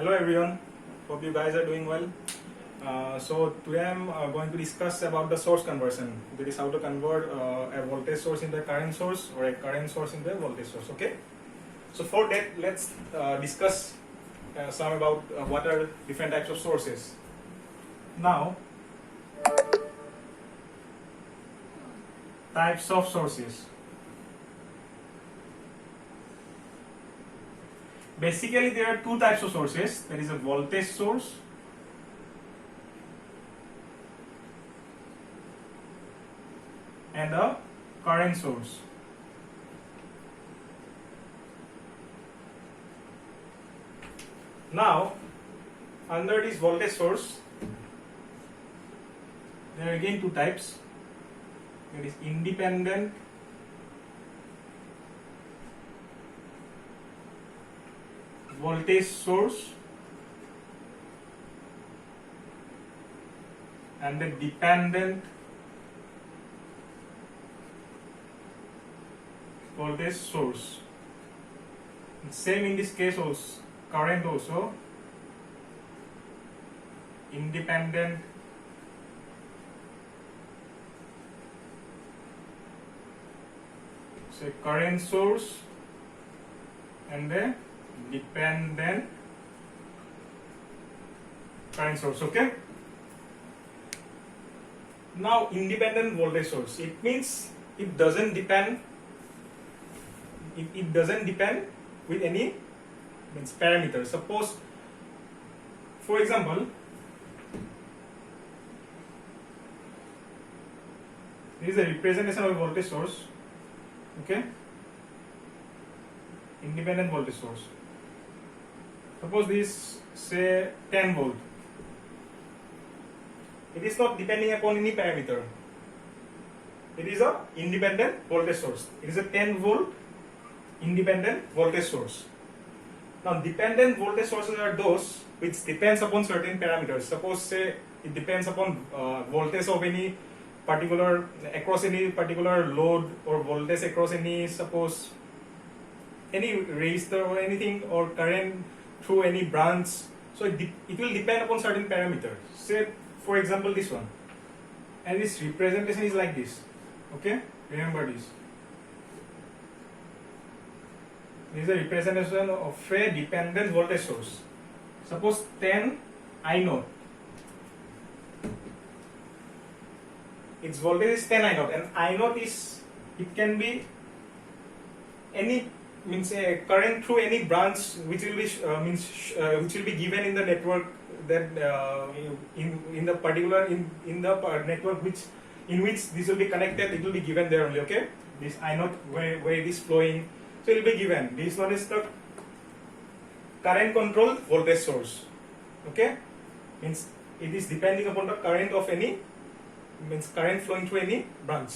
Hello everyone, hope you guys are doing well. So today I'm going to discuss about the source conversion. That is how to convert a voltage source into a current source or a current source into a voltage source. Okay. So for that, let's discuss some about what are different types of sources. Now, types of sources. Basically, there are two types of sources. There is a voltage source and a current source. Now, under this voltage source, there are again two types. There is independent voltage source and the dependent voltage source. Same in this case also, current also, independent current source and the dependent current source. Okay. Now, independent voltage source, it means it doesn't depend. It doesn't depend with any parameter. Suppose, for example, this is a representation of a voltage source. Okay, independent voltage source. Suppose this say 10 volt. It is not depending upon any parameter. It is a independent voltage source. It is a 10 volt independent voltage source. Now, dependent voltage sources are those which depends upon certain parameters. Suppose say it depends upon voltage of any particular across any particular load, or voltage across any, suppose any resistor or anything, or current through any branch. So it will depend upon certain parameters. Say for example this one, and this representation is like this. Okay, remember this. This is a representation of a dependent voltage source. Suppose 10 I naught. Its voltage is 10 I naught, and I naught is, it can be any, means a current through any branch which will be which will be given in the network, that in the particular in the network which in which this will be connected. It will be given there only. Okay, this I naught where it is flowing, so it will be given. This one is the current controlled voltage source. Okay, means it is depending upon the current of any, means current flowing through any branch.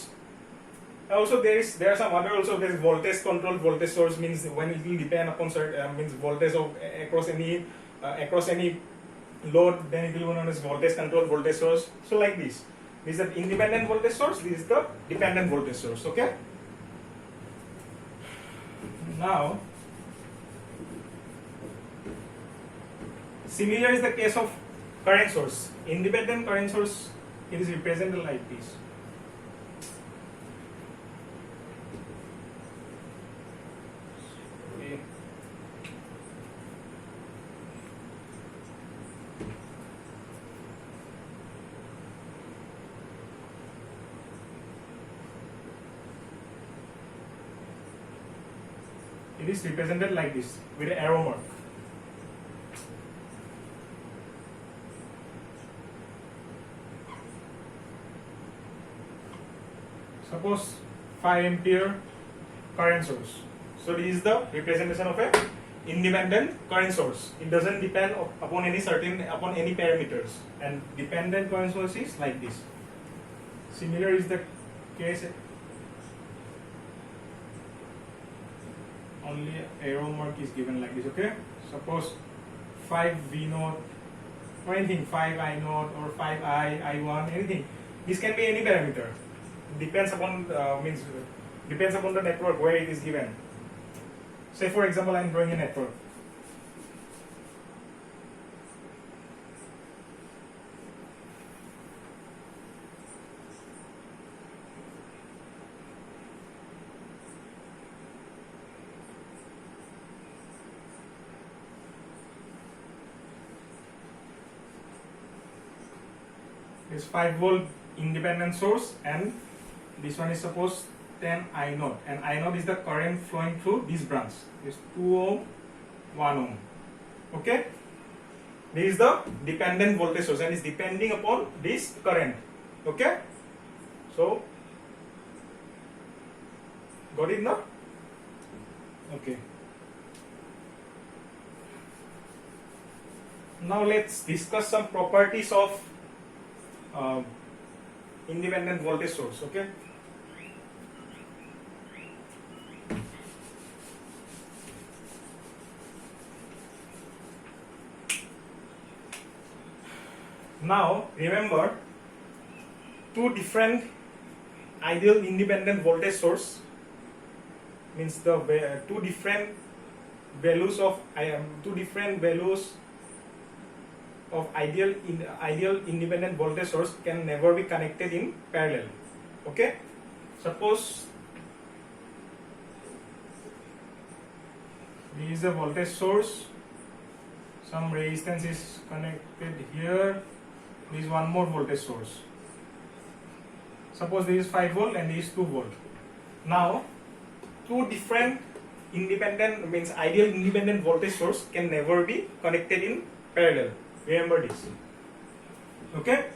Also there are some other also. There is voltage controlled voltage source, means when it will depend upon certain means voltage of across any load, then it will be known as voltage controlled voltage source. So like this is the independent voltage source, this is the dependent voltage source. Okay. Now, similar is the case of current source. Independent current source, it is represented like this. It is represented like this with an arrow mark. Suppose 5 ampere current source. So this is the representation of a independent current source. It doesn't depend upon any parameters, and dependent current source is like this. Similar is the case. Only arrow mark is given like this. Okay. Suppose 5 V naught or anything, 5 I naught or 5 I1, anything. This can be any parameter. Depends upon depends upon the network where it is given. Say for example, I am drawing a network. This 5-volt independent source, and this one is suppose 10 I naught, and I naught is the current flowing through this branch. This 2 ohm, 1 ohm. Okay, this is the dependent voltage source and is depending upon this current. Okay, so got it now? Okay. Now let's discuss some properties of independent voltage source. Okay. Now remember, two different ideal independent voltage source means the two different values of ideal independent voltage source can never be connected in parallel. Okay, suppose this is a voltage source, some resistance is connected here, this is one more voltage source. Suppose this is 5 volt and this is 2 volt. Now two different independent means ideal independent voltage source can never be connected in parallel. Remember this. Okay.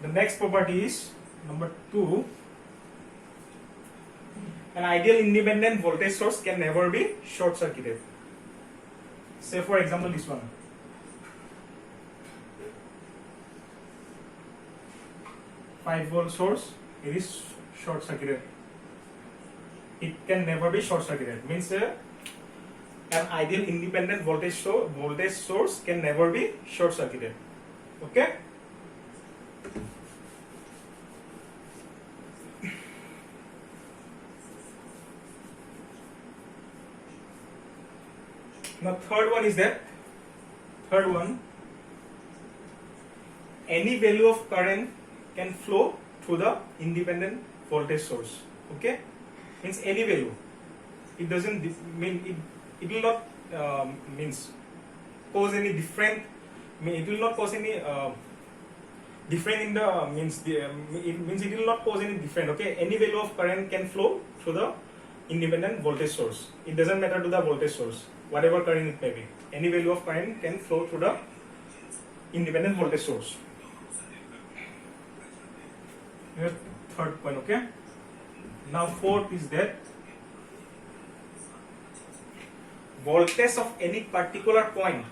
The next property is number 2. An ideal independent voltage source can never be short circuited. Say for example this one. Volt source, it is short circuited. It can never be short circuited. Means an ideal independent voltage source can never be short circuited. Okay. Now third one is that any value of current can flow through the independent voltage source. Okay, means any value. It doesn't mean it will not means cause any different. It will not cause any different in the means it will not cause any different. Okay, any value of current can flow through the independent voltage source. It doesn't matter to the voltage source, whatever current it may be. Any value of current can flow through the independent voltage source. Here's third point. Okay. Now fourth is that voltage of any particular point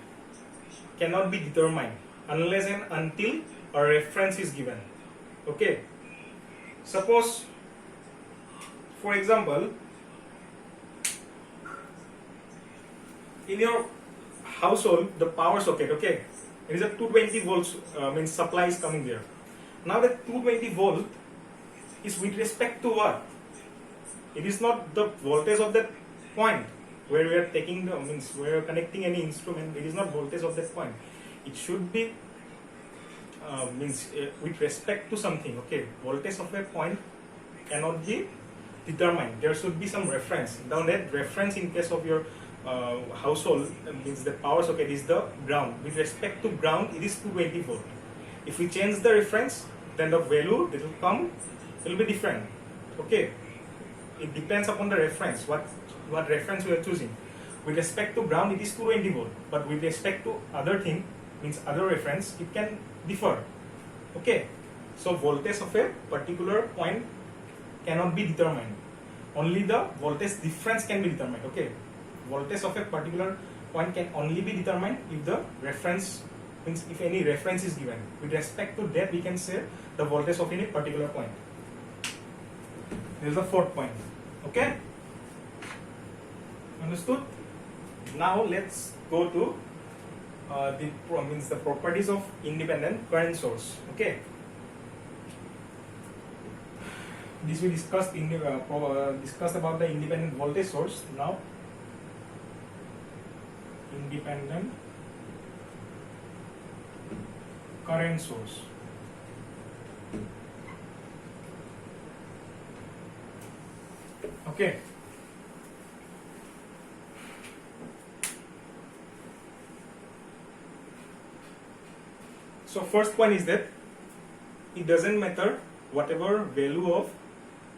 cannot be determined unless and until a reference is given. Okay. Suppose, for example, in your household, the power socket, okay, it is a 220 volts means supply is coming there. Now the 220 volt is with respect to what? It is not the voltage of that point where we are taking the means we are connecting any instrument. It is not voltage of that point. It should be with respect to something. Okay, voltage of a point cannot be determined. There should be some reference. Now that reference in case of your household means the power socket is the ground. With respect to ground, it is 220 volt. If we change the reference, then the value that will come will be different. Okay, it depends upon the reference. What reference we are choosing. With respect to ground, it is 220 volt. But with respect to other thing, means other reference, it can differ. Okay, so voltage of a particular point cannot be determined. Only the voltage difference can be determined. Okay, voltage of a particular point can only be determined if the reference means if any reference is given. With respect to that, we can say the voltage of any particular point. This is the fourth point. Okay, understood? Now let's go to the properties of independent current source. Okay, this we discussed discussed about the independent voltage source. Now independent current source. Okay, So first point is that it doesn't matter whatever value of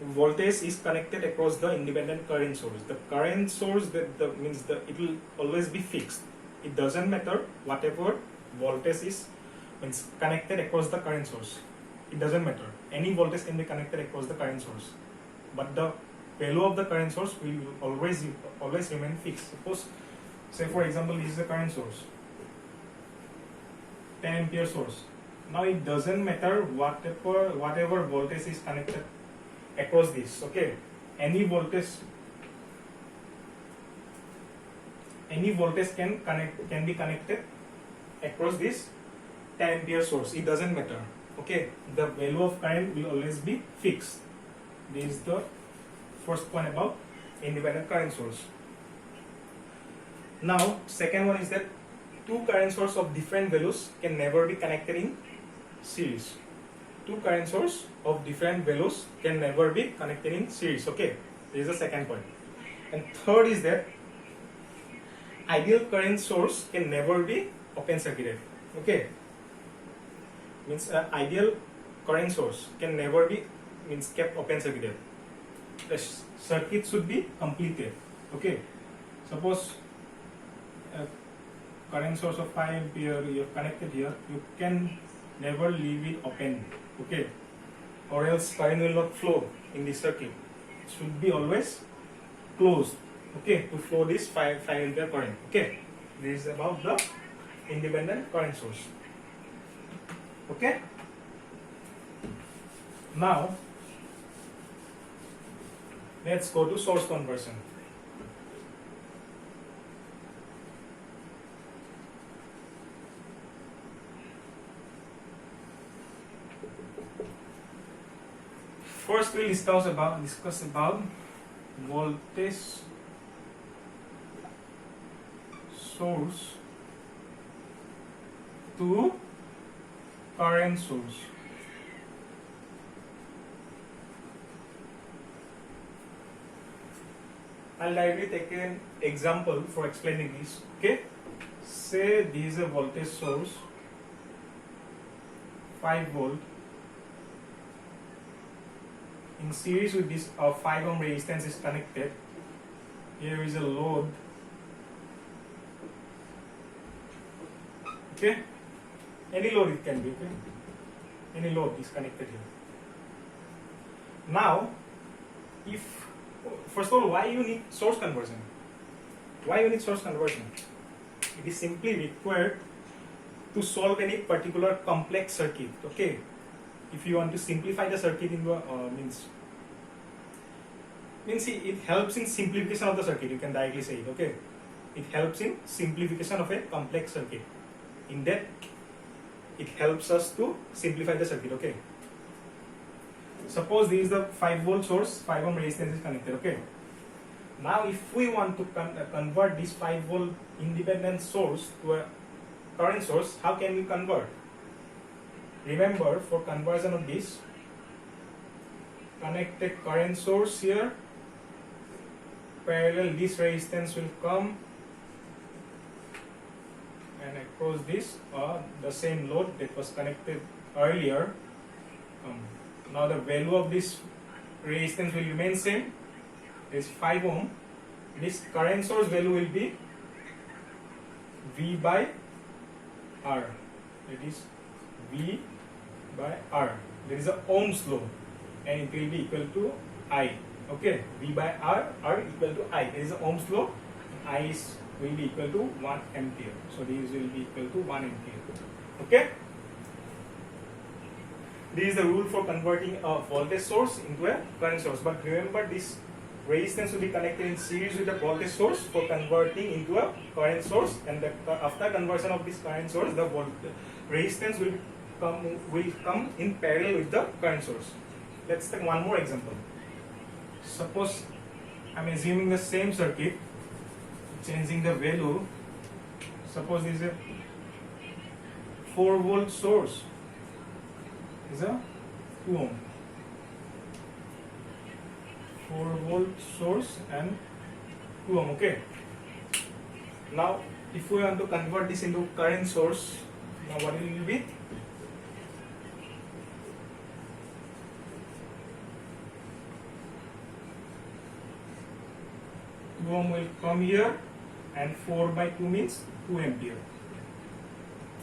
voltage is connected across the independent current source. The current source means it will always be fixed. It doesn't matter whatever voltage is means connected across the current source. It doesn't matter. Any voltage can be connected across the current source, but the value of the current source will always remain fixed. Suppose, say for example, this is the current source, 10 ampere source. Now it doesn't matter whatever voltage is connected across this. Okay, any voltage can be connected across this 10 ampere source. It doesn't matter. Okay, the value of current will always be fixed. This is the first point about independent current source. Now second one is that two current sources of different values can never be connected in series. Two current sources of different values can never be connected in series. Okay, this is the second point. And third is that ideal current source can never be open circuited. Okay, means ideal current source can never be kept open circuited. The circuit should be completed. Okay, suppose a current source of 5 ampere you have connected here, you can never leave it open. Okay, or else current will not flow in the circuit. It should be always closed. Okay, to flow this 5 ampere current. Okay, this is about the independent current source. Okay, now let's go to source conversion. First we'll discuss about voltage source to current source. I'll directly take an example for explaining this. Okay, say this is a voltage source, 5 volt. In series with this 5 ohm resistance is connected. Here is a load. Okay, any load it can be. Okay, any load is connected here. Now, first of all, why you need source conversion? Why you need source conversion? It is simply required to solve any particular complex circuit. Okay, if you want to simplify the circuit into it helps in simplification of the circuit. You can directly say it. Okay, it helps in simplification of a complex circuit. In that, it helps us to simplify the circuit. Okay, suppose this is the 5 volt source, 5 ohm resistance is connected. Okay, now if we want to convert this 5 volt independent source to a current source, how can we convert? Remember, for conversion of this, connect a current source here, parallel this resistance will come, and across this the same load that was connected earlier. Now the value of this resistance will remain same, is 5 ohm. This current source value will be V by R. It is V by R. There is a Ohm's law, and it will be equal to I. Okay, V by R, R equal to I. There is a Ohm's law. I will be equal to 1 ampere. So these will be equal to 1 ampere. Okay. This is the rule for converting a voltage source into a current source. But remember, this resistance will be connected in series with the voltage source for converting into a current source. And after conversion of this current source, the resistance will come in parallel with the current source. Let's take one more example. Suppose I'm assuming the same circuit, changing the value. Suppose this is a 4 volt source. Is a 2 ohm. 4 volt source and 2 ohm. Okay. Now, if we want to convert this into current source, now what it will be? 2 ohm will come here, and 4 by 2 means 2 ampere.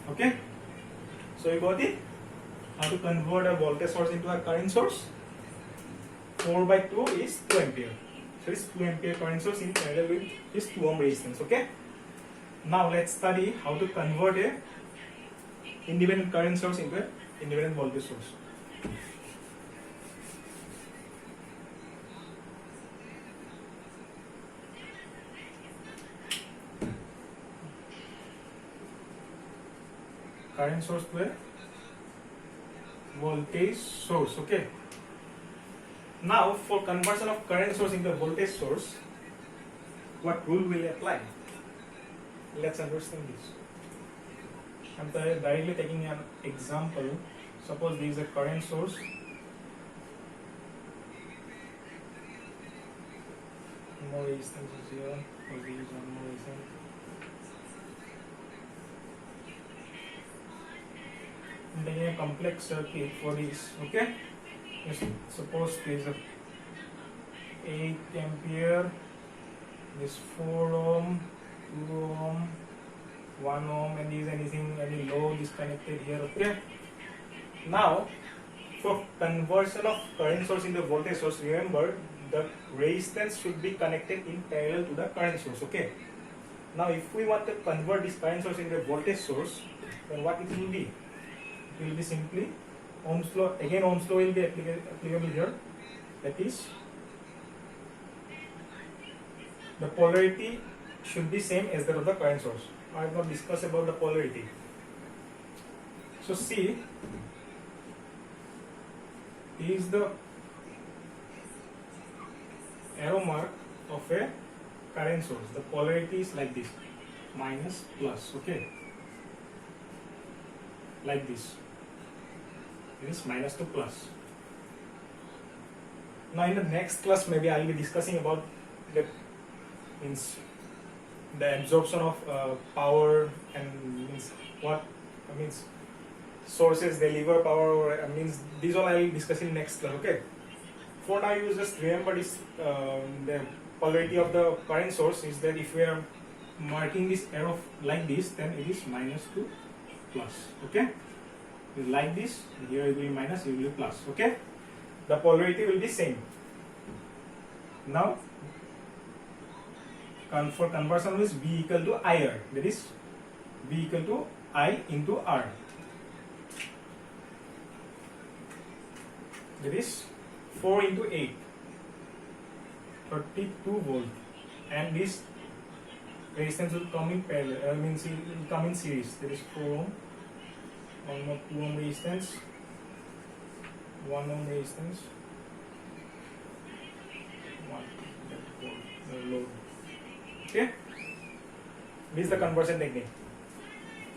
Okay, so you got it, how to convert a voltage source into a current source. 4 by 2 is 2 ampere, so it's 2 ampere current source in parallel with this 2 ohm resistance. Okay, now let's study how to convert a independent current source into an independent voltage source. Current source to a voltage source. Okay, now for conversion of current source into voltage source, what rule will apply? Let's understand this. I'm directly taking an example. Suppose there is a current source. More resistance is here. Or there is one more resistance. I'm taking a complex circuit for this. Okay. Suppose there is a 8 ampere. This 4 ohm, 2 ohm, 1 ohm, and is any load is connected here. Okay, now for conversion of current source into voltage source, remember the resistance should be connected in parallel to the current source. Okay, now if we want to convert this current source into a voltage source, then what it will be? It will be simply Ohm's law. Again, Ohm's law will be applicable here. That is, the polarity should be same as that of the current source. I have not discussed about the polarity. So see, is the arrow mark of a current source. The polarity is like this, minus, plus. Okay, like this. It is minus to plus. Now in the next class, maybe I will be discussing about the absorption of power, and means what means sources deliver power, or means these all I will discuss in next class. Okay, for now you just remember this, the polarity of the current source is that if we are marking this arrow like this, then it is minus to plus. Okay, like this, here it will be minus, it will be plus. Okay, the polarity will be same. Now for conversion is V equal to IR, that is V equal to I into R, that is 4 into 8, 32 volt, and this resistance will come in parallel, means it will come in series, that is 4 ohm, 1 more 2 ohm resistance, 1 ohm resistance, 1 load. Okay, this is the conversion technique.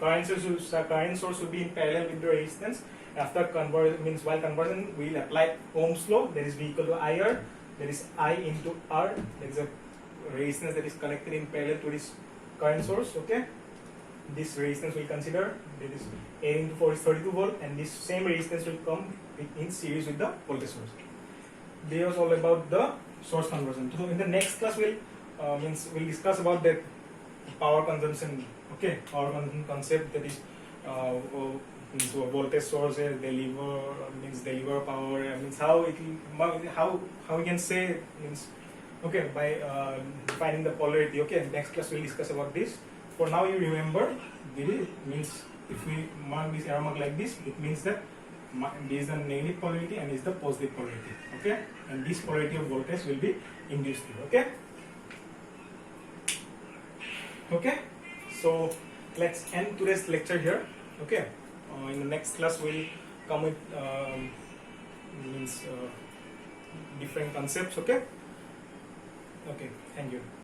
Current source should be in parallel with the resistance. After conversion, means while conversion, we will apply Ohm's law. That is V equal to IR. That is I into R. That is a resistance that is connected in parallel to this current source. Okay, this resistance we consider, that is 8 into 4 is 32 volt, and this same resistance will come in series with the voltage source. This was all about the source conversion. So in the next class we'll discuss about the power consumption. Okay, power consumption concept, that is means voltage source deliver power, means how it how we can say, means okay, by defining the polarity. Okay, next class we'll discuss about this. For now you remember, this means if we mark this arrow mark like this, it means that this is the negative polarity and is the positive polarity. Okay, and this polarity of voltage will be induced here. Okay. Okay, so let's end today's lecture here. Okay, in the next class we'll come with different concepts. Okay, thank you.